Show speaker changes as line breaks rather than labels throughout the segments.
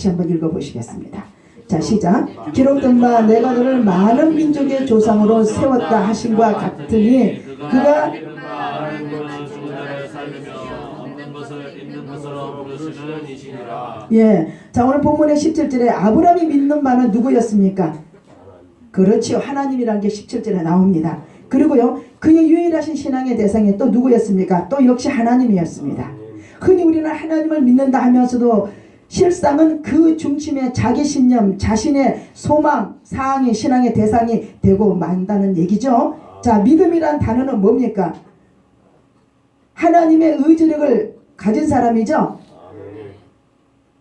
다시 한번 읽어보시겠습니다. 자, 시작. 기록된 바 내가 너를 많은 민족의 조상으로 세웠다 하신과 같으니 그가 예, 자 오늘 본문의 17절에 아브라함이 믿는 바는 누구였습니까? 그렇지요. 하나님이라는 게 17절에 나옵니다. 그리고요 그의 유일하신 신앙의 대상이 또 누구였습니까? 또 역시 하나님이었습니다. 흔히 우리는 하나님을 믿는다 하면서도 실상은 그 중심에 자기 신념, 자신의 소망, 사항이 신앙의 대상이 되고 만다는 얘기죠. 자, 믿음이란 단어는 뭡니까? 하나님의 의지력을 가진 사람이죠.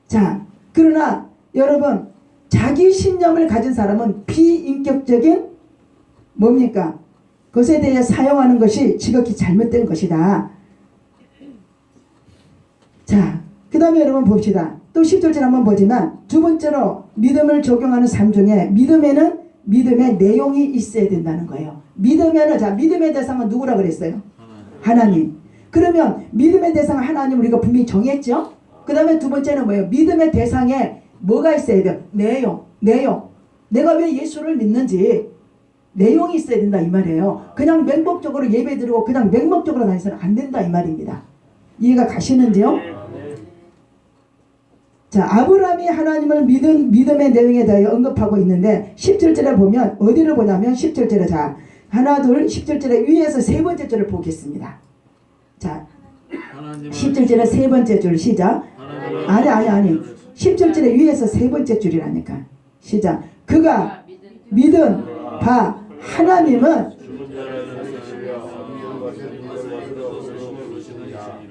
자, 그러나 여러분 자기 신념을 가진 사람은 비인격적인 뭡니까? 그것에 대해 사용하는 것이 지극히 잘못된 것이다. 자, 그 다음에 여러분 봅시다. 또 10절째 한번 보지만 두 번째로 믿음을 적용하는 삶 중에 믿음에는 믿음의 내용이 있어야 된다는 거예요. 믿음에는 자 믿음의 대상은 누구라 그랬어요? 하나님. 그러면 믿음의 대상 하나님 우리가 분명히 정했죠? 그 다음에 두 번째는 뭐예요? 믿음의 대상에 뭐가 있어야 돼요? 내용. 내가 왜 예수를 믿는지 내용이 있어야 된다 이 말이에요. 그냥 맹목적으로 예배드리고 그냥 맹목적으로 다니서는 안 된다 이 말입니다. 이해가 가시는지요? 자, 아브라함이 하나님을 믿은 믿음의 내용에 대하여 언급하고 있는데 17절에 보면 어디를 보냐면 17절에 자 하나 둘 17절에 위에서 세 번째 줄을 보겠습니다. 자 17절에 세 번째 줄 시작. 아니 17절에 위에서 세 번째 줄이라니까. 시작. 그가 믿은 바 하나님은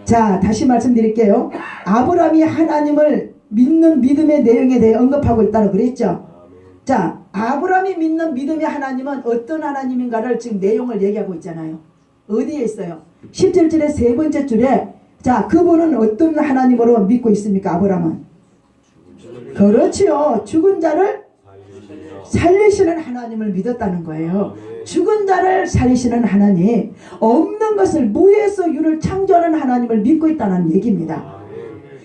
자 다시 말씀드릴게요. 아브라함이 하나님을 믿는 믿음의 내용에 대해 언급하고 있다고 그랬죠. 자 아브라함이 믿는 믿음의 하나님은 어떤 하나님인가를 지금 내용을 얘기하고 있잖아요. 어디에 있어요? 17절의 세 번째 줄에 자 그분은 어떤 하나님으로 믿고 있습니까? 아브라함은 그렇지요. 죽은 자를 살리시는 하나님을 믿었다는 거예요. 죽은 자를 살리시는 하나님, 없는 것을 무에서 유를 창조하는 하나님을 믿고 있다는 얘기입니다.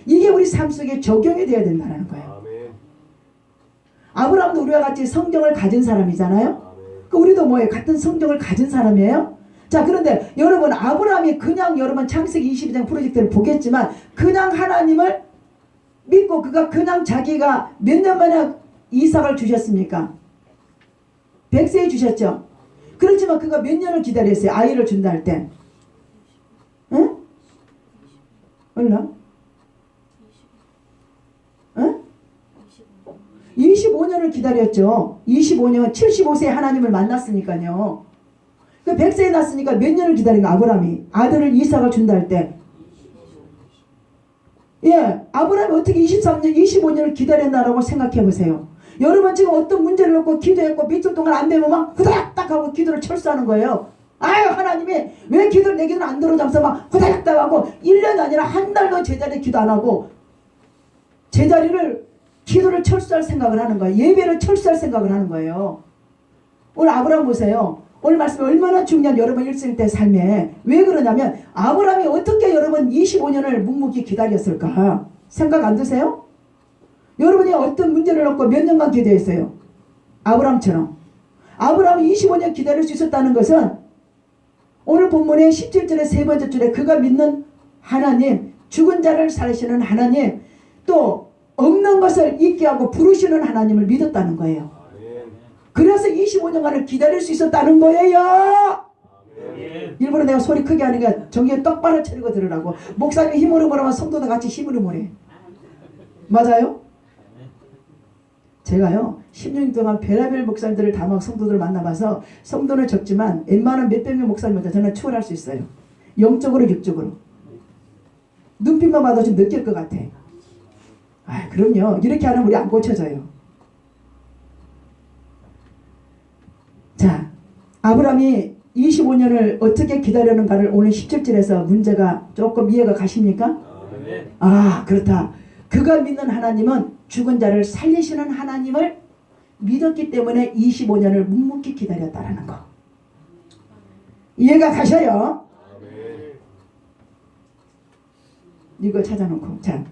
이게 우리 삶 속에 적용이 되어야 된다는 거예요. 아브라함도 우리와 같이 성경을 가진 사람이잖아요. 그 우리도 뭐예요? 같은 성경을 가진 사람이에요. 자 그런데 여러분 아브라함이 그냥 여러분 창세기 22장 프로젝트를 보겠지만 그냥 하나님을 믿고 그가 그냥 자기가 몇 년 만에 이삭을 주셨습니까? 100세에 주셨죠. 그렇지만 그가 몇 년을 기다렸어요. 아이를 준다 할 때. 응? 얼마? 응? 25년을 기다렸죠. 25년 75세에 하나님을 만났으니까요. 그 100세에 났으니까 몇 년을 기다린 거 아브라함이 아들을 이삭을 준다 할 때. 예, 아브라함이 어떻게 23년 25년을 기다렸나라고 생각해 보세요. 여러분 지금 어떤 문제를 놓고 기도했고 며칠 동안 안 되면 막 후다닥 하고 기도를 철수하는 거예요. 아유 하나님이 왜 기도를 내 기도를 안 들어줘서 막 후다닥 하고 1년이 아니라 한 달도 제자리 기도 안 하고 제자리를 기도를 철수할 생각을 하는 거예요. 예배를 철수할 생각을 하는 거예요. 오늘 아브라함 보세요. 오늘 말씀이 얼마나 중요한 여러분 일생 때 삶에 왜 그러냐면 아브라함이 어떻게 여러분 25년을 묵묵히 기다렸을까 생각 안 드세요? 여러분이 어떤 문제를 놓고 몇 년간 기도했어요? 아브라함처럼. 아브라함이 25년 기다릴 수 있었다는 것은 오늘 본문의 17절의 세 번째 줄에 그가 믿는 하나님, 죽은 자를 살리시는 하나님, 또 없는 것을 있게 하고 부르시는 하나님을 믿었다는 거예요. 그래서 25년간을 기다릴 수 있었다는 거예요. 일부러 내가 소리 크게 하니까 정신 똑바로 차리고 들으라고. 목사님이 힘으로 보라면 성도도 같이 힘으로 보래. 맞아요? 제가요 10년 동안 별의별 목사님들을 다 막 성도들을 만나봐서 성도는 적지만 웬만한 몇백 명 목사님보다 저는 추월할 수 있어요. 영적으로 육적으로. 눈빛만 봐도 좀 느낄 것 같아. 아 그럼요. 이렇게 하면 우리 안 고쳐져요. 자 아브라함이 25년을 어떻게 기다렸는가를 오늘 17절에서 문제가 조금 이해가 가십니까? 아 그렇다. 그가 믿는 하나님은 죽은 자를 살리시는 하나님을 믿었기 때문에 25년을 묵묵히 기다렸다라는 거. 이해가 가셔요? 이거 찾아놓고 자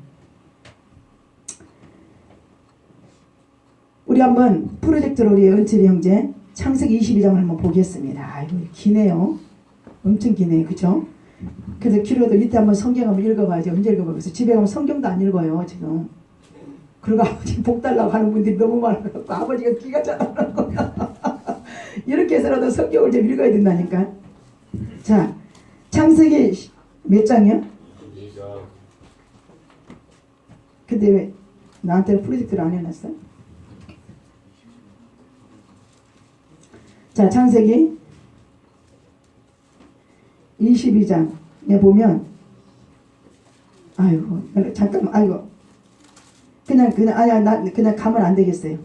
우리 한번 프로젝트로 우리 은철이 형제 창세기 22장을 한번 보겠습니다. 아이고 기네요. 엄청 기네. 그쵸? 그래서 길어도 이때 한번 성경 한번 읽어봐야지. 언제 읽어봐. 그래서 집에 가면 성경도 안 읽어요 지금. 그리고 아버지 복 달라고 하는 분들이 너무 많아서 아버지가 기가 차다는 거야. 이렇게 해서라도 성경을 좀 읽어야 된다니까. 자, 창세기 몇 장이요? 근데 왜 나한테는 프로젝트를 안 해놨어요? 자, 창세기 22장에 보면 아이고 잠깐만 아이고 그냥 아니야 나 그냥 가면 안 되겠어요.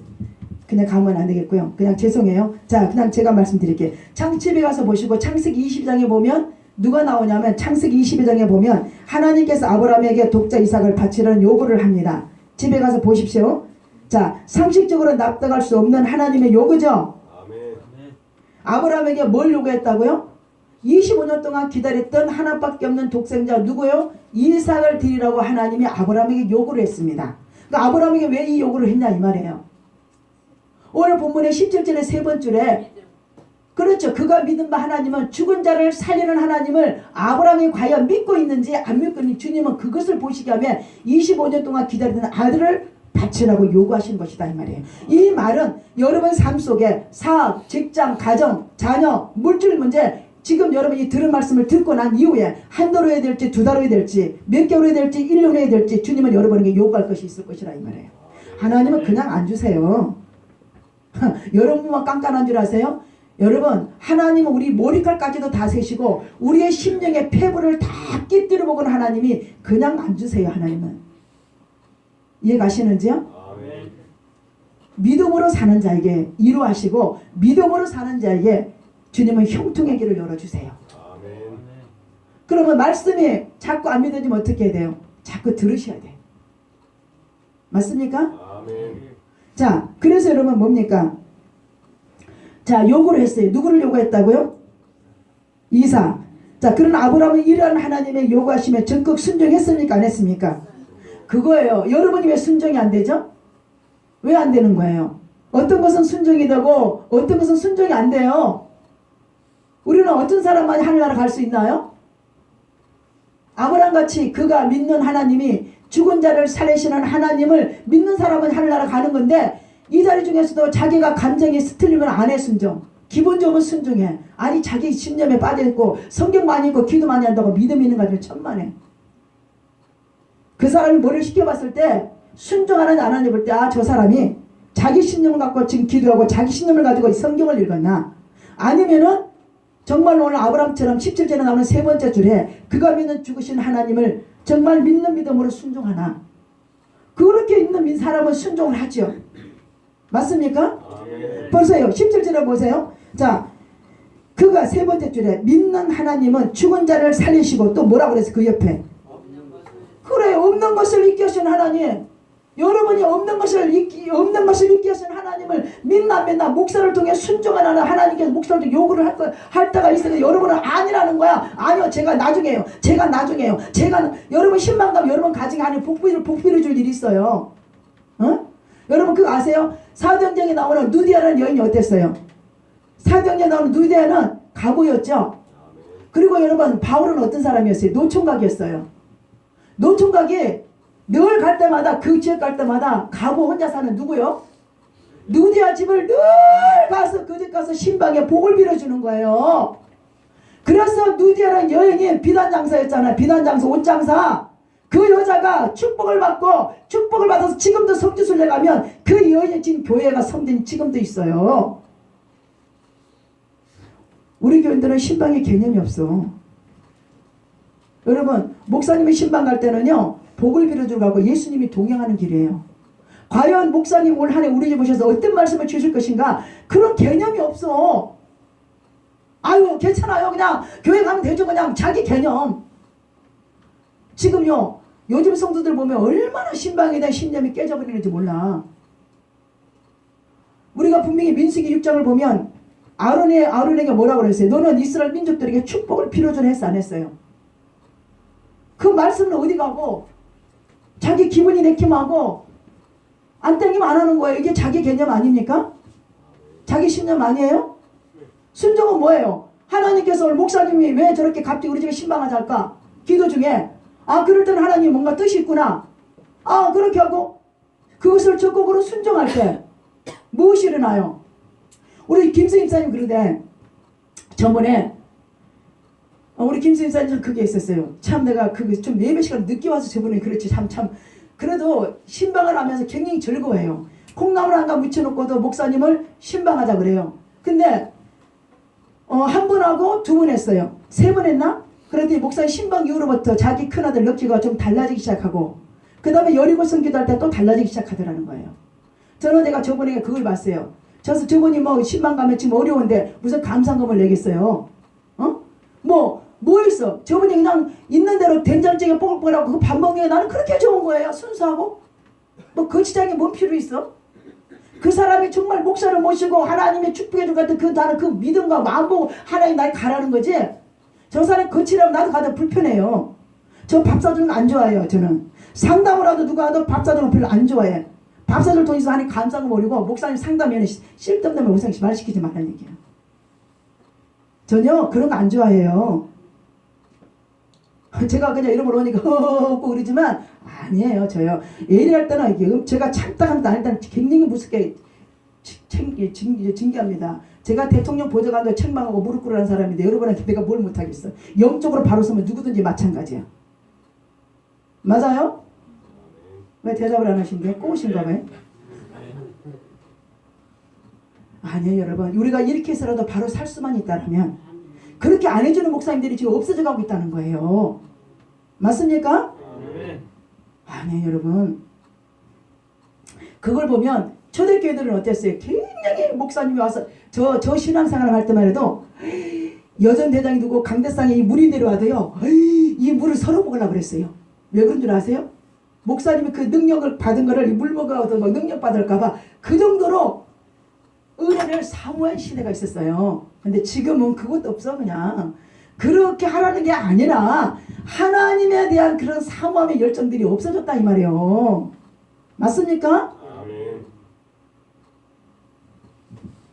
그냥 가면 안 되겠고요. 그냥 죄송해요. 자, 그냥 제가 말씀드릴게요. 창집에 가서 보시고 창세기 22장에 보면 누가 나오냐면 창세기 22장에 보면 하나님께서 아브라함에게 독자 이삭을 바치라는 요구를 합니다. 집에 가서 보십시오. 자, 상식적으로 납득할 수 없는 하나님의 요구죠. 아멘. 아브라함에게 뭘 요구했다고요? 25년 동안 기다렸던 하나밖에 없는 독생자 누구요? 이삭을 드리라고 하나님이 아브라함에게 요구를 했습니다. 그러니까 아브라함에게 왜 이 요구를 했냐 이 말이에요. 오늘 본문의 17절의 세 번줄에 그렇죠. 그가 믿은 바 하나님은 죽은 자를 살리는 하나님을 아브라함이 과연 믿고 있는지 안 믿고 있는지 주님은 그것을 보시게 하면 25년 동안 기다리던 아들을 바치라고 요구하신 것이다 이 말이에요. 이 말은 여러분 삶 속에 사업, 직장, 가정, 자녀, 물질 문제 지금 여러분이 들은 말씀을 듣고 난 이후에 한 달 후에 될지 두 달 후에 될지 몇 개월 후에 될지 1년 후에 될지 주님은 여러분에게 요구할 것이 있을 것이라 이 말이에요. 하나님은 그냥 안 주세요. 여러분만 깐깐한 줄 아세요? 여러분 하나님은 우리 머리칼까지도 다 세시고 우리의 심령의 폐부를 다 끼뜨려 먹은 하나님이 그냥 안 주세요. 하나님은 이해 가시는지요? 아멘. 믿음으로 사는 자에게 이루하시고 믿음으로 사는 자에게 주님은 형통의 길을 열어주세요. 아멘. 그러면 말씀이 자꾸 안 믿어지면 어떻게 해야 돼요? 자꾸 들으셔야 돼요. 맞습니까? 아멘. 자, 그래서 여러분 뭡니까? 자, 요구를 했어요. 누구를 요구했다고요? 이삭. 자, 그런 아브라함은 이러한 하나님의 요구하심에 적극 순종했습니까? 안 했습니까? 그거예요. 여러분이 왜 순종이 안 되죠? 왜 안 되는 거예요? 어떤 것은 순종이 되고 어떤 것은 순종이 안 돼요. 우리는 어떤 사람만이 하늘나라 갈 수 있나요? 아브라함같이 그가 믿는 하나님이 죽은 자를 살리시는 하나님을 믿는 사람은 하늘나라 가는 건데 이 자리 중에서도 자기가 감정이 스틀리면 안 해 순종. 기본적으로 순종해. 아니 자기 신념에 빠져있고 성경 많이 읽고 기도 많이 한다고 믿음 있는 가지고 천만에. 그 사람이 뭐를 시켜봤을 때 순종하느냐 안 하느냐 볼 때 아 저 사람이 자기 신념을 갖고 지금 기도하고 자기 신념을 가지고 성경을 읽었나 아니면은 정말 오늘 아브라함처럼 17절에 나오는 세 번째 줄에 그가 믿는 죽으신 하나님을 정말 믿는 믿음으로 순종하나 그렇게 있는 사람은 순종을 하죠. 맞습니까? 보세요. 17절에 보세요. 자, 그가 세 번째 줄에 믿는 하나님은 죽은 자를 살리시고 또 뭐라고 그랬어 그 옆에 그래 없는 것을 있게 하신 하나님 여러분이 없는 것을 있게 하신 하나님을 믿나 믿나 목사를 통해 순종하는 하나님께서 목사를 통해 요구를 할 때가 있으니 여러분은 아니라는 거야. 아니요 제가 나중에요. 제가 여러분 신방가면 여러분 가정에 하나님 복비를 줄 일이 있어요. 어? 여러분 그거 아세요? 사도행전에 나오는 누디아라는 여인이 어땠어요? 사도행전에 나오는 누디아는 가부였죠. 그리고 여러분 바울은 어떤 사람이었어요? 노총각이었어요. 노총각이 늘 갈 때마다 그 지역 갈 때마다 가부 혼자 사는 누구요? 누디아 집을 늘 가서 그 집 가서 신방에 복을 빌어주는 거예요. 그래서 누디아라는 여인이 비단장사였잖아요. 비단장사 옷장사. 그 여자가 축복을 받아서 지금도 성지순례 가면 그 여인이 진 교회가 성된 지금도 있어요. 우리 교인들은 신방의 개념이 없어. 여러분 목사님이 신방 갈 때는요 복을 빌어주러 가고 예수님이 동행하는 길이에요. 과연 목사님 올 한 해 우리 집 오셔서 어떤 말씀을 주실 것인가 그런 개념이 없어. 아유 괜찮아요 그냥 교회 가면 되죠 그냥 자기 개념. 지금요 요즘 성도들 보면 얼마나 신방에 대한 신념이 깨져버리는지 몰라. 우리가 분명히 민수기 6장을 보면 아론에게 뭐라고 그랬어요? 너는 이스라엘 민족들에게 축복을 빌어주라 했어 안 했어요? 그 말씀은 어디 가고 자기 기분이 내키하고 안 땡기면 안 하는 거예요. 이게 자기 개념 아닙니까? 자기 신념 아니에요? 순종은 뭐예요? 하나님께서 오늘 목사님이 왜 저렇게 갑자기 우리 집에 신방하자 할까? 기도 중에 아 그럴 때는 하나님 뭔가 뜻이 있구나. 아 그렇게 하고 그것을 적극으로 순종할 때 무엇이 일어나요? 우리 김수 임사님 그러대. 저번에 우리 김수 임사님 참 그게 있었어요. 참 내가 그게 좀 예배 시간 늦게 와서 저번에 그렇지 참 그래도 신방을 하면서 굉장히 즐거워해요. 콩나물 한가 묻혀놓고도 목사님을 신방하자 그래요. 근데 한 번 하고 두 번 했어요. 세 번 했나? 그랬더니 목사님 신방 이후로부터 자기 큰아들 럭키가 좀 달라지기 시작하고 그 다음에 여리고성 기도할 때 또 달라지기 시작하더라는 거예요. 저는 내가 저번에 그걸 봤어요. 저분이 뭐 신방 가면 지금 어려운데 무슨 감상금을 내겠어요. 뭐 있어. 저분이 그냥 있는 대로 된장찌개 뽀글뽀글하고 그 밥 먹는 게 나는 그렇게 좋은 거예요. 순수하고. 뭐 거치장에 뭔 필요 있어? 그 사람이 정말 목사를 모시고 하나님의 축복해줄 것 같은 나는 그 믿음과 마음 보고 하나님 날 가라는 거지. 저 사람이 거치라면 나도 가다 불편해요. 저 밥 사주는 거 안 좋아해요. 저는. 상담을 하도 누가 하도 밥 사주는 거 별로 안 좋아해. 밥 사줄 돈 있어 하니 감사금 버리고 목사님 상담에는 쓸데없는 목사님 말 시키지 말라는 얘기야. 전혀 그런 거 안 좋아해요. 제가 그냥 이런 걸 오니까 웃고 그러지만 아니에요. 저요. 예리할 때는 이게 제가 참다 한다 일단 굉장히 무섭게 징계합니다. 제가 대통령 보좌관도 책망하고 무릎 꿇으라는 사람인데 여러분한테 내가 뭘 못하겠어. 영적으로 바로 서면 누구든지 마찬가지야. 맞아요? 왜 대답을 안 하신 거예요? 꼬우신가 봐요? 아니에요 여러분. 우리가 이렇게 해서라도 바로 살 수만 있다면 그렇게 안 해주는 목사님들이 지금 없어져 가고 있다는 거예요. 맞습니까? 아니에요 여러분. 그걸 보면 초대교회들은 어땠어요? 굉장히 목사님이 와서 저 신앙생활을 할 때만 해도 여전대장이 누구 강대상에 이 물이 내려와도요 이 물을 서로 먹으려고 그랬어요. 왜 그런 줄 아세요? 목사님이 그 능력을 받은 거를 물 먹어도 뭐 능력 받을까봐 그 정도로 은혜를 사모한 시대가 있었어요. 근데 지금은 그것도 없어. 그냥 그렇게 하라는 게 아니라 하나님에 대한 그런 사모함의 열정들이 없어졌다 이 말이에요. 맞습니까?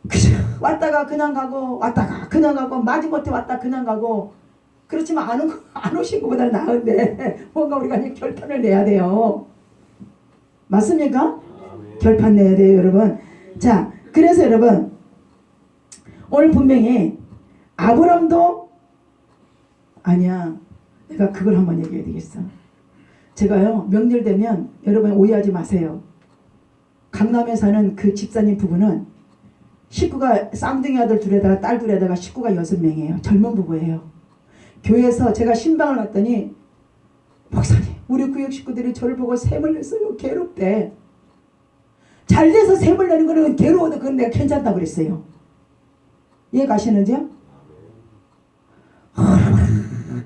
그냥 왔다가 그냥 가고 왔다가 그냥 가고 마지못해 왔다 그냥 가고 그렇지만 안 오신 것보다는 나은데 뭔가 우리가 결판을 내야 돼요. 맞습니까? 결판 내야 돼요 여러분. 자 그래서 여러분 오늘 분명히 아브람도 아니야 내가 그걸 한번 얘기해야 되겠어. 제가요 명절 되면 여러분 오해하지 마세요. 강남에 사는 그 집사님 부부는 식구가 쌍둥이 아들 둘에다가 딸 둘에다가 식구가 6명이에요. 젊은 부부예요. 교회에서 제가 신방을 갔더니 목사님 우리 구역 식구들이 저를 보고 샘을 냈어요. 괴롭대. 잘 돼서 샘을 내는 거는 괴로워도 그건 내가 괜찮다고 그랬어요. 이해 가시는지요?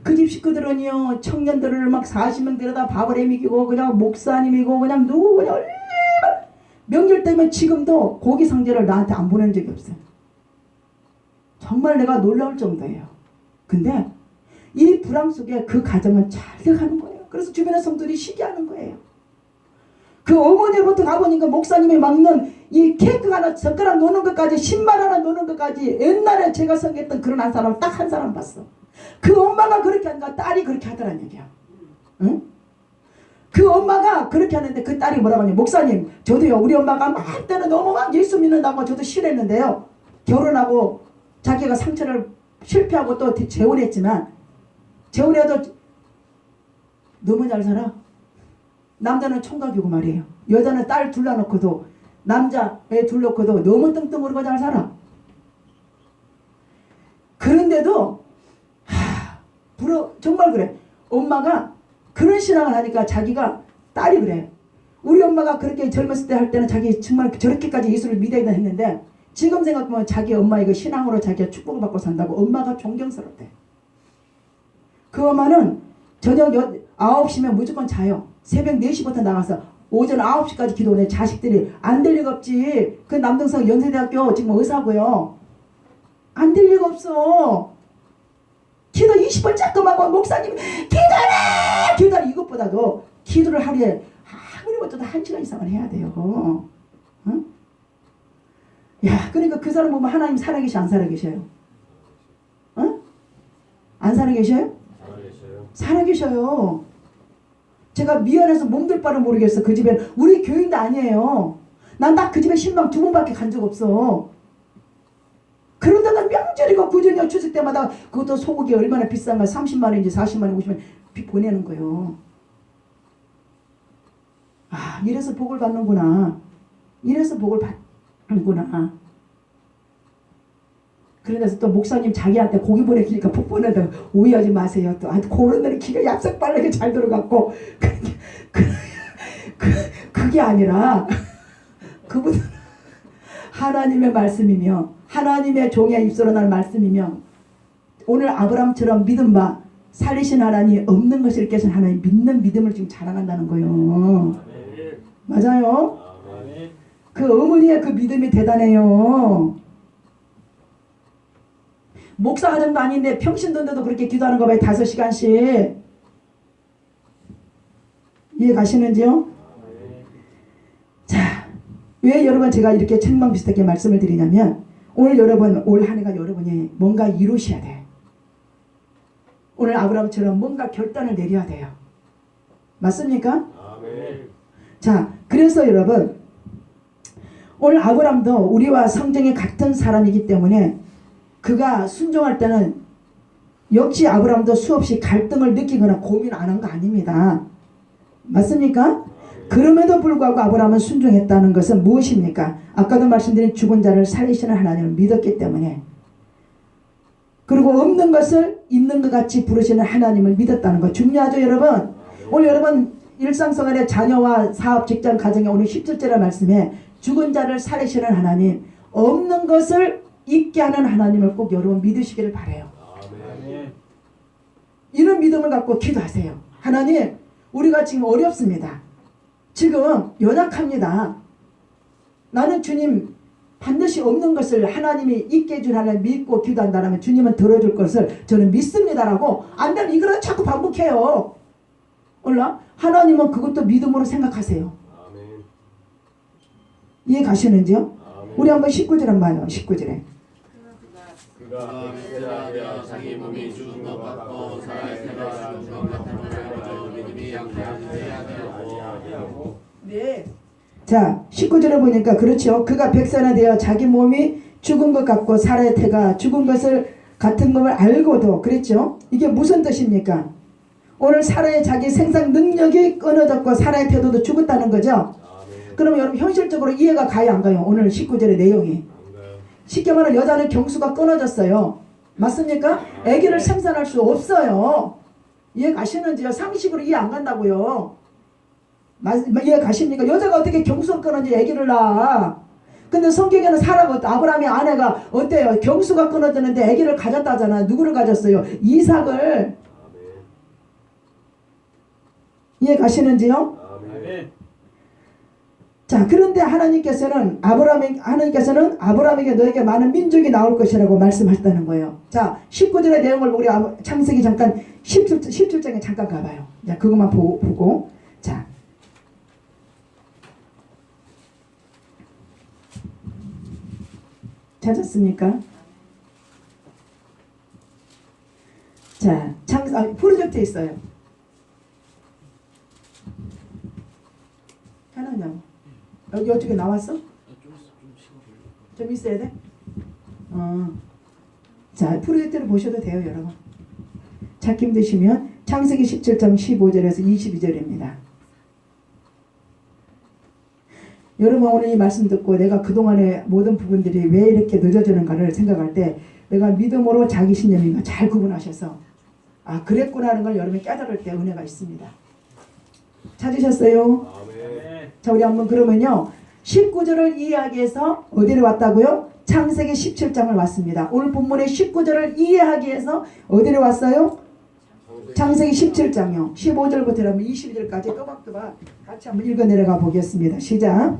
그 집 식구들은요 청년들을 막 40명 데려다 밥을 해먹이고 그냥 목사님이고 그냥 누구 그냥 얼마나 명절 때면 지금도 고기 상자를 나한테 안 보낸 적이 없어요. 정말 내가 놀라울 정도예요. 근데 이 불황 속에 그 가정은 잘 돼가는 거예요. 그래서 주변의 성도들이 시기하는 거예요. 그 어머니로부터 가보니까 목사님이 막는 이 케이크 하나 젓가락 노는 것까지 신발 하나 노는 것까지 옛날에 제가 섬겼던 그런 한 사람을 딱 한 사람 봤어. 그 엄마가 그렇게 하니까 딸이 그렇게 하더란 얘기야. 응? 그 엄마가 그렇게 하는데 그 딸이 뭐라고 하냐. 목사님 저도요 우리 엄마가 막 때는 너무 막 예수 믿는다고 저도 싫어했는데요. 결혼하고 자기가 상처를 실패하고 또 재혼했지만 재혼해도 너무 잘 살아. 남자는 총각이고 말이에요. 여자는 딸 둘 낳아놓고도 남자 애 둘 놓고도 너무 뚱뚱하고 잘 살아. 그런데도 정말 그래. 엄마가 그런 신앙을 하니까 자기가 딸이 그래. 우리 엄마가 그렇게 젊었을 때 할 때는 자기 정말 저렇게까지 예수를 믿어야 했는데 지금 생각하면 자기 엄마 이거 신앙으로 자기가 축복을 받고 산다고 엄마가 존경스럽대. 그 엄마는 저녁 9시면 무조건 자요. 새벽 4시부터 나가서 오전 9시까지 기도를 해. 자식들이 안 될 리가 없지. 그 남동생 연세대학교 지금 의사고요. 안 될 리가 없어. 기도 20번 자꾸만 하고 목사님 기도해! 기도해! 이것보다도 기도를 하루에 아무리 못해도 1시간 이상은 해야 돼요. 응? 야, 그러니까 그 사람 보면 하나님 살아계셔, 안 살아계셔요? 응? 안 살아계셔요? 살아계셔요. 제가 미안해서 몸둘 바를 모르겠어. 그 집에 우리 교인도 아니에요. 난 딱 그 집에 신방 2번밖에 간 적 없어. 그러다가 명절이고 구정이고 추석 때마다 그것도 소고기 얼마나 비싼가 30만 원인지 40만 원 50만 원 보내는 거예요. 아, 이래서 복을 받는구나. 이래서 복을 받는구나. 그래서 또 목사님 자기한테 고기 보내기니까 복 보낸다고 오해하지 마세요. 또 그런 날에 기가 얍삭 빠르게 잘 들어갔고 그게 아니라 그분은 하나님의 말씀이며 하나님의 종의 입술로 날 말씀이며 오늘 아브라함처럼 믿음 바 살리신 하나님 없는 것을 깨신 하나님 믿는 믿음을 지금 자랑한다는 거예요. 맞아요? 그 어머니의 그 믿음이 대단해요. 목사 가정도 아닌데 평신도인데도 그렇게 기도하는 거 봐요. 5시간씩. 이해 가시는지요? 자, 왜 여러분 제가 이렇게 책망 비슷하게 말씀을 드리냐면 오늘 여러분 올 한 해가 여러분이 뭔가 이루셔야 돼. 오늘 아브라함처럼 뭔가 결단을 내려야 돼요. 맞습니까? 자, 그래서 여러분 오늘 아브라함도 우리와 성경이 같은 사람이기 때문에 그가 순종할 때는 역시 아브라함도 수없이 갈등을 느끼거나 고민 안 한 거 아닙니다. 맞습니까? 그럼에도 불구하고 아브라함은 순종했다는 것은 무엇입니까? 아까도 말씀드린 죽은 자를 살리시는 하나님을 믿었기 때문에 그리고 없는 것을 있는 것 같이 부르시는 하나님을 믿었다는 것 중요하죠 여러분? 오늘 여러분 일상생활의 자녀와 사업, 직장, 가정에 오늘 17절의 말씀에 죽은 자를 살리시는 하나님 없는 것을 있게 하는 하나님을 꼭 여러분 믿으시기를 바라요. 이런 믿음을 갖고 기도하세요. 하나님 우리가 지금 어렵습니다. 지금 연약합니다. 나는 주님 반드시 없는 것을 하나님이 있게 해준 하나님 믿고 기도한다면 주님은 들어줄 것을 저는 믿습니다라고 안 되면 이거를 자꾸 반복해요. 몰라? 하나님은 그것도 믿음으로 생각하세요. 이해 가시는지요? 우리 한번 19절 한번 봐요. 19절에
그가 맹세하여 자기 몸이 죽은 것 같고 살아있는 것을 죽은 것 같으므로 믿음이 양양하고
네. 자 19절에 보니까 그렇죠. 그가 백선하되어 자기 몸이 죽은 것 같고 살아의 태가 죽은 것을 같은 것을 알고도 그랬죠. 이게 무슨 뜻입니까? 오늘 사라의 자기 생산 능력이 끊어졌고 사라의 태도도 죽었다는 거죠. 그러면 여러분 현실적으로 이해가 가요 안 가요? 오늘 19절의 내용이. 쉽게 말하면 여자는 경수가 끊어졌어요. 맞습니까? 아기를 생산할 수 없어요. 이해 가시는지요? 상식으로 이해 안 간다고요. 이해 가십니까? 여자가 어떻게 경수가 끊어지 아기를 낳아? 근데 성경에는 사라가 아브라함의 아내가 어때요? 경수가 끊어졌는데 아기를 가졌다잖아. 누구를 가졌어요? 이삭을. 이해 가시는지요? 자, 그런데 하나님께서는 아브라함에게 너에게 많은 민족이 나올 것이라고 말씀하셨다는 거예요. 자, 19절의 내용을 우리 창세기 잠깐 17장에 잠깐 가봐요. 자, 그것만 보고 자. 찾았습니까? 자, 프로젝트에 있어요. 하나냐고. 여기 어떻게 나왔어? 좀 있어야 돼? 자, 프로젝트를 보셔도 돼요, 여러분. 찾기 힘드시면 창세기 17장 15절에서 22절입니다. 여러분 오늘 이 말씀 듣고 내가 그동안의 모든 부분들이 왜 이렇게 늦어지는가를 생각할 때 내가 믿음으로 자기 신념인가 잘 구분하셔서 아 그랬구나 하는 걸 여러분이 깨달을 때 은혜가 있습니다. 찾으셨어요? 자, 우리 한번 그러면요 19절을 이해하기 위해서 어디를 왔다고요? 창세기 17장을 왔습니다. 오늘 본문의 19절을 이해하기 위해서 어디를 왔어요? 창세기 17장이요. 15절부터 22절까지 또박또박 같이 한번 읽어 내려가 보겠습니다. 시작.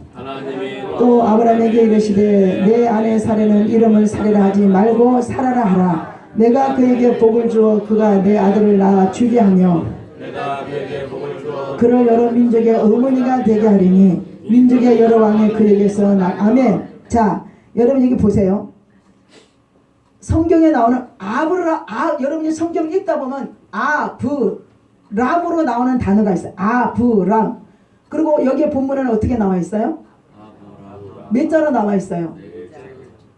또 아브라함에게 이르시되 내 아내 사례는 이름을 사례라 하지 말고 사라라 하라. 내가 그에게 복을 주어 그가 내 아들을 낳아 주게 하며
내가 그에게 복을 주어
그를 여러 민족의 어머니가 되게 하리니 민족의 여러 왕이 그에게서 아멘. 자, 여러분 여기 보세요. 성경에 나오는 여러분이 성경 읽다 보면 람으로 나오는 단어가 있어요. 람. 그리고 여기에 본문에는 어떻게 나와 있어요? 몇 자로 나와 있어요?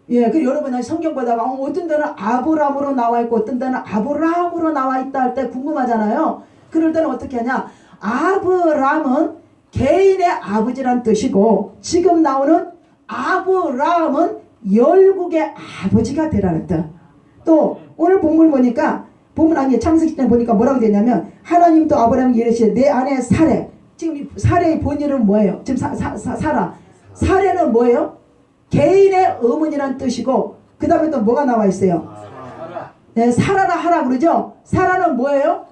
예, 그 여러분 성경 보다가 어떤 데는 아브람으로 나와 있고 어떤 데는 아브라함으로 나와 있다 할 때 궁금하잖아요. 그럴 때는 어떻게 하냐? 아브람은 개인의 아버지란 뜻이고 지금 나오는 아브라함은 열국의 아버지가 되라는 뜻. 또 오늘 본문 보니까 본문 아니에요. 창세기 때 보니까 뭐라고 되냐면 하나님도 아브라함에게 이르시되 내 아내 사레. 지금 사레의 본인은 뭐예요? 지금 사레는 뭐예요? 개인의 어머니란 뜻이고 그 다음에 또 뭐가 나와 있어요? 네, 사라라 하라 그러죠? 사라는 뭐예요?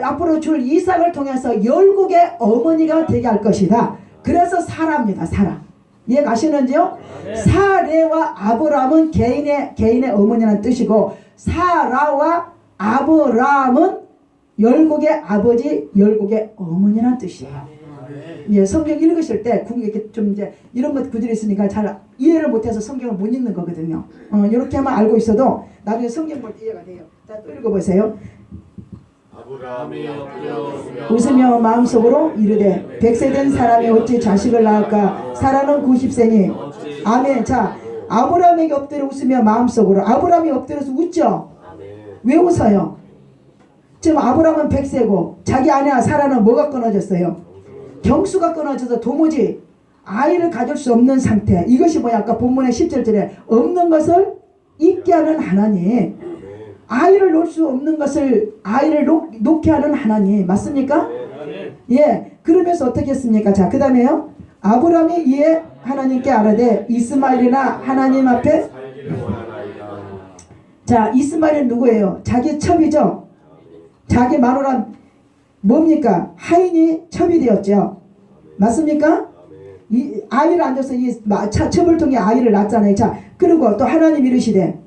앞으로 줄 이삭을 통해서 열국의 어머니가 되게 할 것이다. 그래서 사라입니다. 사라. 이해 가시는지요? 사레와 아브람은 개인의 어머니라는 뜻이고 사라와 아브람은 열국의 아버지, 열국의 어머니라는 뜻이에요. 예, 성경 읽으실 때 이렇게 좀 이제 이런 것 구절이 있으니까 잘 이해를 못해서 성경을 못 읽는 거거든요. 이렇게 하면 알고 있어도 나중에 성경 볼 때 이해가 돼요. 자, 또 읽어보세요.
아브라함이 엎드려
웃으며 마음속으로 이르되 100세 된 사람이 어찌 자식을 낳을까? 사라는 90세니. 아멘. 자, 아브라함에게 엎드려 웃으며 마음속으로. 아브라함이 엎드려서 웃죠? 왜 웃어요? 지금 아브라함은 100세고 자기 아내 사라는 뭐가 끊어졌어요? 경수가 끊어져서 도무지 아이를 가질 수 없는 상태. 이것이 뭐야? 아까 본문의 17절에 없는 것을 있게 하는 하나님. 아이를 놓을 수 없는 것을 아이를 놓게 하는 하나님. 맞습니까? 예. 그러면서 어떻게 했습니까? 자, 그 다음에요. 아브라함이 이에 하나님께 아뢰되 이스마엘이나 하나님 앞에. 자, 이스마엘은 누구예요? 자기 첩이죠. 자기 마누라 뭡니까? 하인이 첩이 되었죠. 맞습니까? 이 아이를 안 줘서 이 첩을 통해 아이를 낳잖아요. 자, 그리고 또 하나님 이르시되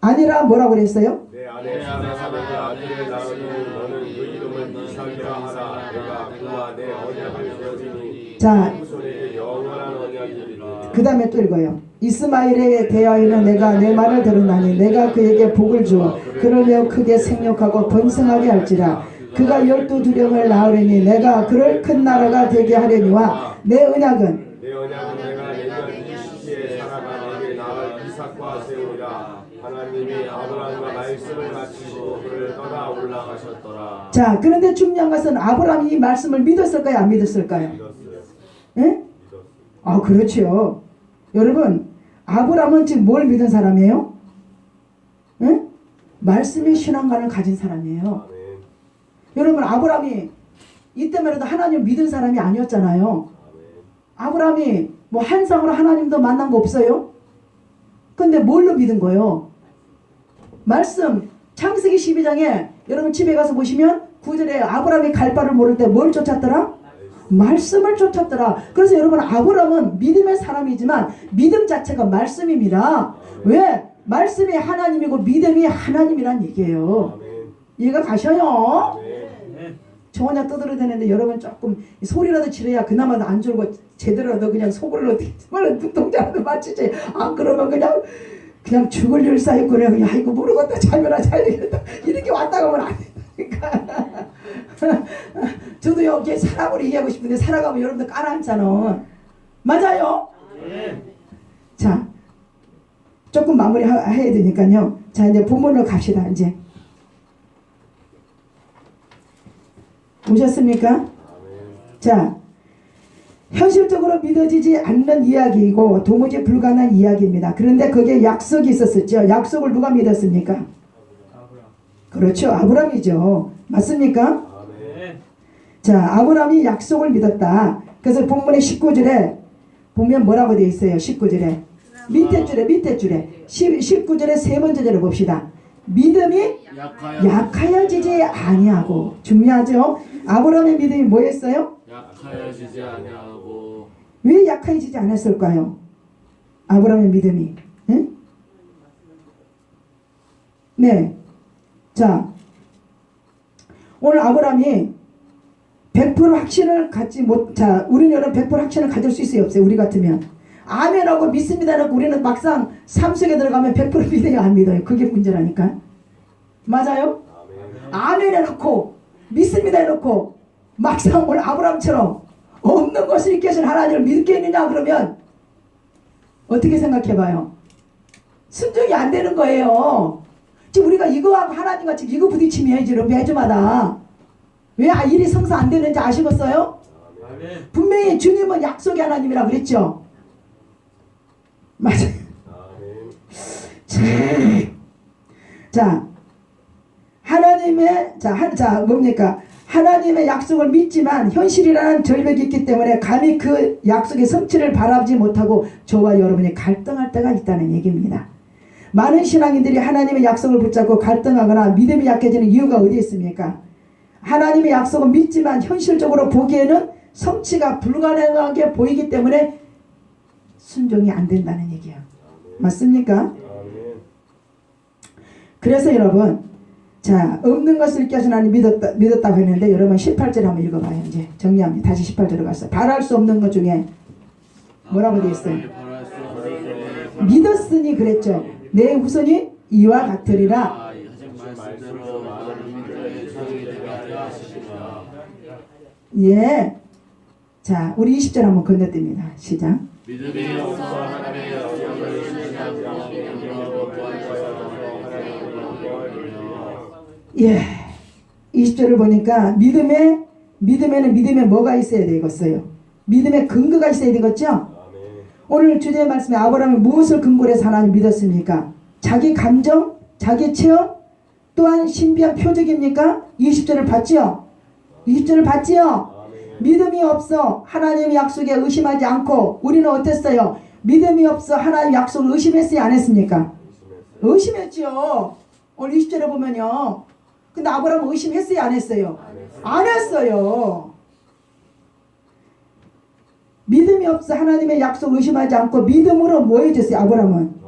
아니라 뭐라고 그랬어요?
내 아내 사라에게 아들을 낳으니 너는 그 이름을 이삭이라 하라. 내가 그와 내 언약을 지어주니
자,
그 손에게 영원한 언약이리라.
그 다음에 또 읽어요. 이스마엘에 대하여는 내가 내 말을 들었나니 내가 그에게 복을 주어 그를 매우 크게 생육하고 번성하게 할지라. 그가 12두령을 낳으려니 내가 그를 큰 나라가 되게 하려니와 내 언약은
내가 내년 이 시기에 사라가 내게 낳을 이삭과 세우리라. 하나님이 아브라함과 말씀을 마치시고 그를 떠나 올라가셨더라.
자, 그런데 중요한 것은 아브라함이 이 말씀을 믿었을까요? 안 믿었을까요? 예? 아, 그렇죠. 여러분, 아브라함은 지금 뭘 믿은 사람이에요? 예? 말씀의 신앙관을 가진 사람이에요. 여러분, 아브라함이 이때만 해도 하나님 믿은 사람이 아니었잖아요. 아브라함이 뭐 한상으로 하나님도 만난 거 없어요? 근데 뭘로 믿은 거예요? 말씀 창세기 12장에 여러분 집에 가서 보시면 9절에 아브라함이 갈 바를 모를 때 뭘 쫓았더라? 말씀을 쫓았더라. 그래서 여러분 아브라함은 믿음의 사람이지만 믿음 자체가 말씀입니다. 왜? 말씀이 하나님이고 믿음이 하나님이란 얘기예요. 이해가 가셔요? 저 혼자 떠들어대는데 여러분 조금 소리라도 지르야 그나마 안 졸고 제대로라도 그냥 속으로 눈동자라도 맞추지. 안 그러면 그냥 죽을 일 쌓였고 그냥 야 이거 모르겠다 자면아 자야 되겠다 이렇게 왔다 가면 안 된다니까. 저도 여기 사람으로 얘기하고 싶은데 살아가면 여러분들 깔아앉잖아. 맞아요? 자, 조금 마무리 해야 되니까요. 자, 이제 본문으로 갑시다. 이제 오셨습니까? 자, 현실적으로 믿어지지 않는 이야기이고 도무지 불가능한 이야기입니다. 그런데 거기에 약속이 있었었죠. 약속을 누가 믿었습니까? 그렇죠. 아브라함이죠. 맞습니까? 자, 아브라함이 약속을 믿었다. 그래서 본문의 19절에 보면 뭐라고 되어 있어요? 19절에 밑에 줄에 19절의 세 번째 절을 봅시다. 믿음이 약하여지지 아니하고. 중요하죠. 아브라함의 믿음이 뭐였어요?
약하여지지 아니하고.
왜 약해지지 않았을까요? 아브라함의 믿음이. 응? 네. 자, 오늘 아브라함이 100% 확신을 갖지 못, 자, 우리는 여러분 100% 확신을 가질 수 있어요, 없어요? 우리 같으면. 아멘하고 믿습니다 해놓고 우리는 막상 삶 속에 들어가면 100% 믿어요, 안 믿어요? 그게 문제라니까. 맞아요? 아멘 해놓고 믿습니다 해놓고 막상 오늘 아브라함처럼 없는 것을 있게 하신 하나님을 믿겠느냐 그러면 어떻게 생각해봐요? 순종이 안 되는 거예요. 지금 우리가 이거하고 하나님과 지금 이거 부딪히면 지금 매주마다 왜 일이 성사 안 되는지 아시겠어요? 분명히 주님은 약속의 하나님이라 그랬죠. 맞아요. 자, 하나님의 자 뭡니까? 하나님의 약속을 믿지만 현실이라는 절벽이 있기 때문에 감히 그 약속의 성취를 바라보지 못하고 저와 여러분이 갈등할 때가 있다는 얘기입니다. 많은 신앙인들이 하나님의 약속을 붙잡고 갈등하거나 믿음이 약해지는 이유가 어디 있습니까? 하나님의 약속은 믿지만 현실적으로 보기에는 성취가 불가능하게 보이기 때문에 순종이 안 된다는 얘기예요. 맞습니까? 그래서 여러분, 자, 없는 것을 있게 하신 하나님 믿었다고 했는데 여러분 18절 한번 읽어봐요. 이제 정리합니다. 다시 18절로 갔어요. 바랄 수 없는 것 중에 뭐라고 되어 있어요? 믿었으니 그랬죠. 내 후손이 이와 같으리라. 예. 자, 우리 20절 한번 건너뜁니다. 시작.
믿음이 없어 하나님의 약속을
예. 20절을 보니까 믿음에는 믿음에 뭐가 있어야 되겠어요? 믿음에 근거가 있어야 되겠죠? 오늘 주제의 말씀에 아브라함이 무엇을 근거로 해서 하나님 믿었습니까? 자기 감정, 자기 체험, 또한 신비한 표적입니까? 20절을 봤지요? 20절을 봤지요? 믿음이 없어 하나님의 약속에 의심하지 않고 우리는 어땠어요? 믿음이 없어 하나님의 약속을 의심했어요? 안 했습니까? 의심했죠. 오늘 20절에 보면요. 근데 아브라함은 의심했어요? 안 했어요? 안 했어요. 믿음이 없어 하나님의 약속을 의심하지 않고 믿음으로 뭐 해줬어요? 아브라함은?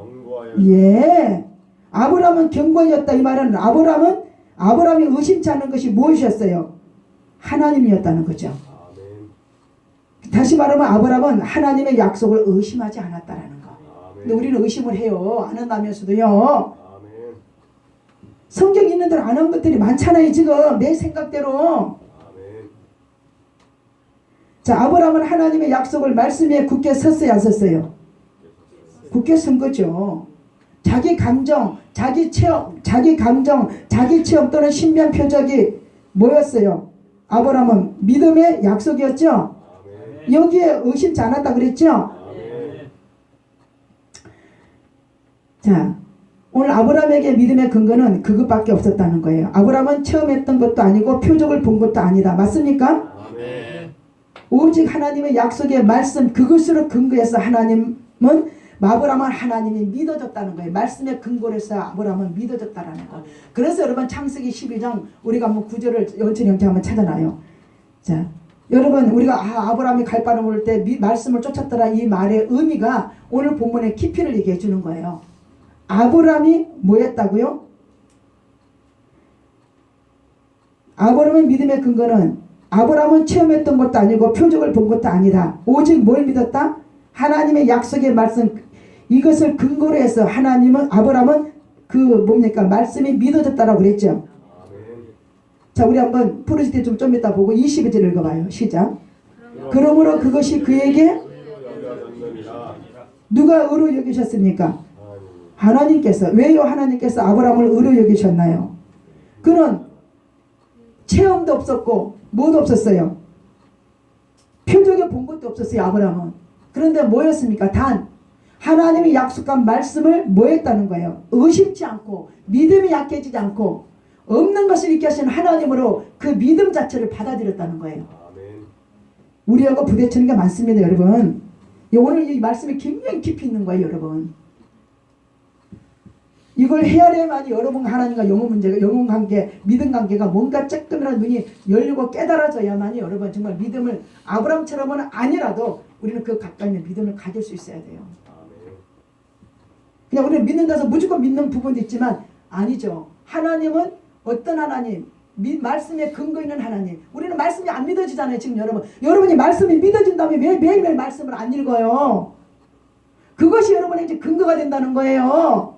예. 아브라함은 경고하였다. 이 말은 아브라함이 의심치 않은 것이 무엇이었어요? 하나님이었다는 거죠. 다시 말하면 아브라함은 하나님의 약속을 의심하지 않았다라는 거. 근데 우리는 의심을 해요. 안 한다면서도요. 성경 있는 대로 안 한 것들이 많잖아요. 지금 내 생각대로. 자, 아브라함은 하나님의 약속을 말씀에 굳게 섰어요, 안 섰어요? 굳게 선 거죠. 자기 감정, 자기 체험, 자기 감정, 자기 체험 또는 신비한 표적이 뭐였어요? 아브라함은 믿음의 약속이었죠. 여기에 의심치 않았다 그랬죠. 자, 오늘 아브라함에게 믿음의 근거는 그것밖에 없었다는 거예요. 아브라함은 체험했던 것도 아니고 표적을 본 것도 아니다. 맞습니까? 오직 하나님의 약속의 말씀 그것으로 근거해서 아브라함은 하나님이 믿어졌다는 거예요. 말씀의 근거로 해서 아브라함은 믿어졌다라는 거. 그래서 여러분 창세기 12장 우리가 한번 구절을 연천히 형태 한번 찾아놔요. 자, 여러분 우리가 아브라함이 갈 바를 모를 때 말씀을 쫓았더라 이 말의 의미가 오늘 본문의 깊이를 얘기해 주는 거예요. 아브라함이 뭐 했다고요? 아브라함의 믿음의 근거는 아브라함은 체험했던 것도 아니고 표적을 본 것도 아니다. 오직 뭘 믿었다? 하나님의 약속의 말씀 이것을 근거로 해서 아브라함은 그 뭡니까? 말씀이 믿어졌다라고 그랬죠. 자, 우리 한번 부르실 때 좀 이따 보고 22절 읽어봐요. 시작. 그러므로 그것이 그에게 누가 의로 여기셨습니까? 하나님께서. 왜요? 하나님께서 아브라함을 의로 여기셨나요? 그는 체험도 없었고 뭐도 없었어요. 표적에 본 것도 없었어요. 아브라함은. 그런데 뭐였습니까? 단 하나님이 약속한 말씀을 뭐 했다는 거예요? 의심치 않고 믿음이 약해지지 않고 없는 것을 있게 하시는 하나님으로 그 믿음 자체를 받아들였다는 거예요. 우리하고 부딪히는 게 많습니다. 여러분. 오늘 이 말씀이 굉장히 깊이 있는 거예요. 여러분. 이걸 헤아려야만이 여러분과 하나님과 영혼 관계, 믿음 관계가 뭔가 조금이라도 눈이 열리고 깨달아져야만이 여러분 정말 믿음을 아브라함처럼은 아니라도 우리는 그 가까이 있는 믿음을 가질 수 있어야 돼요. 그냥 우리는 믿는다서 무조건 믿는 부분도 있지만 아니죠. 하나님은 어떤 하나님? 말씀에 근거 있는 하나님. 우리는 말씀이 안 믿어지잖아요. 지금 여러분이 말씀이 믿어진다면 왜 매일매일 말씀을 안 읽어요? 그것이 여러분의 이제 근거가 된다는 거예요.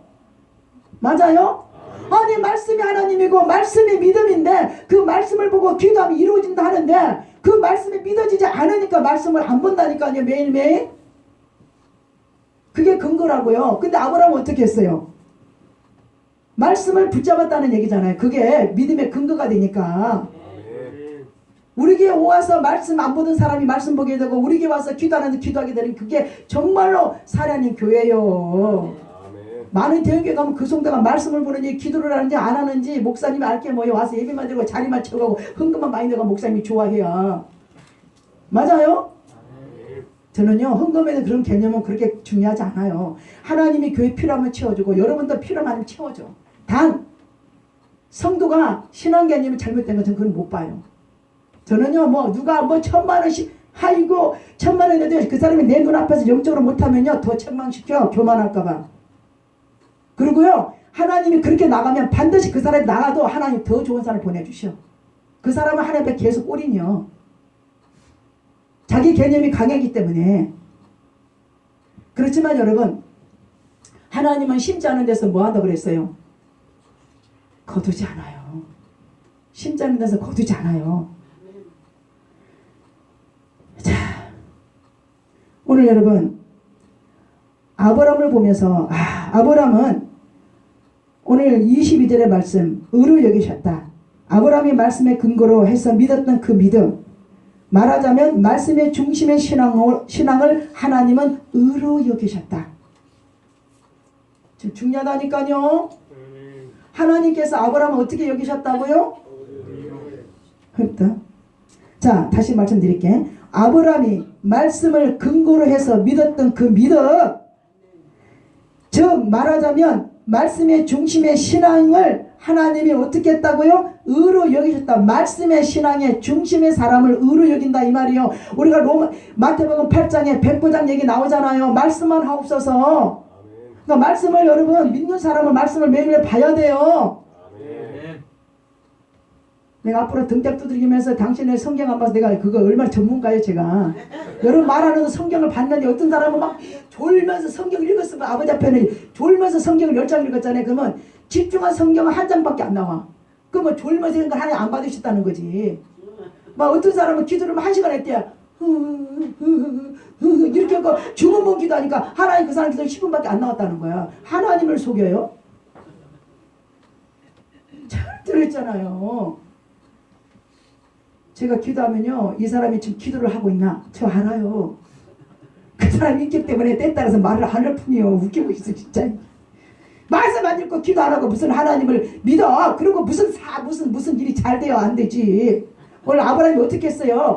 맞아요? 아니 말씀이 하나님이고 말씀이 믿음인데 그 말씀을 보고 기도하면 이루어진다 하는데 그 말씀이 믿어지지 않으니까 말씀을 안 본다니까요. 매일매일. 그게 근거라고요. 근데 아브라함은 어떻게 했어요? 말씀을 붙잡았다는 얘기잖아요. 그게 믿음의 근거가 되니까. 우리 교회 와서 말씀 안 보던 사람이 말씀 보게 되고 우리 교회 와서 기도하는데 기도하게 되는 그게 정말로 살아있는 교회요. 많은 대형교회 가면 그 성도가 말씀을 보는지 기도를 하는지 안 하는지 목사님이 알게 뭐요 와서 예배만 드리고 자리만 채우고 헌금만 많이 내가 목사님이 좋아해야. 맞아요? 저는요 헌금에는 그런 개념은 그렇게 중요하지 않아요. 하나님이 교회 필요하면 채워주고 여러분도 필요하면 채워줘. 단 성도가 신앙 개념이 잘못된 것은 그건 못 봐요. 저는요 뭐 누가 뭐 1,000,000원씩 아이고 1,000,000원 내도 그 사람이 내 눈앞에서 영적으로 못하면요 더 책망시켜 교만할까봐. 그리고요 하나님이 그렇게 나가면 반드시 그 사람이 나가도 하나님 더 좋은 사람을 보내주셔. 그 사람은 하나님 앞에 계속 꼴이요. 자기 개념이 강하기 때문에. 그렇지만 여러분 하나님은 심지 않은 데서 뭐 한다고 그랬어요? 거두지 않아요. 심지 않은 데서 거두지 않아요. 자, 오늘 여러분 아브라함을 보면서 아브라함은 오늘 22절의 말씀 의로 여기셨다. 아브라함이 말씀의 근거로 해서 믿었던 그 믿음, 말하자면 말씀의 중심의 신앙을 하나님은 의로 여기셨다. 지금 중요하다니까요. 하나님께서 아브라함을 어떻게 여기셨다고요? 그렇다. 자, 다시 말씀드릴게. 아브라함이 말씀을 근거로 해서 믿었던 그 믿음, 즉 말하자면 말씀의 중심의 신앙을 하나님이 어떻게 했다고요? 의로 여기셨다. 말씀의 신앙의 중심의 사람을 의로 여긴다 이 말이요. 우리가 마태복음 8장에 백부장 얘기 나오잖아요. 말씀만 하옵소서. 그러니까 말씀을 여러분 믿는 사람은 말씀을 매일매일 봐야 돼요. 내가 앞으로 등짝 두드리면서 당신의 성경 안 봐서 내가 그거 얼마나 전문가예요 제가. 여러분 말하는 성경을 봤는데 어떤 사람은 막 졸면서 성경을 읽었으면 아버지 앞에는 졸면서 성경을 10장 읽었잖아요. 그러면 집중한 성경은 한 장밖에 안 나와. 그러면 졸면서 이런 걸 하나님 안 받으셨다는 거지. 막 어떤 사람은 기도를 1시간 했대요. 이렇게 하고 주문문 기도하니까 하나님 그 사람 기도 10분밖에 안 나왔다는 거야. 하나님을 속여요? 절대로 했잖아요. 제가 기도하면요 이 사람이 지금 기도를 하고 있나 저 알아요. 그 사람 인격 때문에 때에 따라서 말을 안 할 뿐이요. 웃기고 있어 진짜. 말씀 안 읽고 기도 안 하고 무슨 하나님을 믿어. 그리고 무슨 일이 잘 돼요 안 되지. 오늘 아브라함이 어떻게 했어요?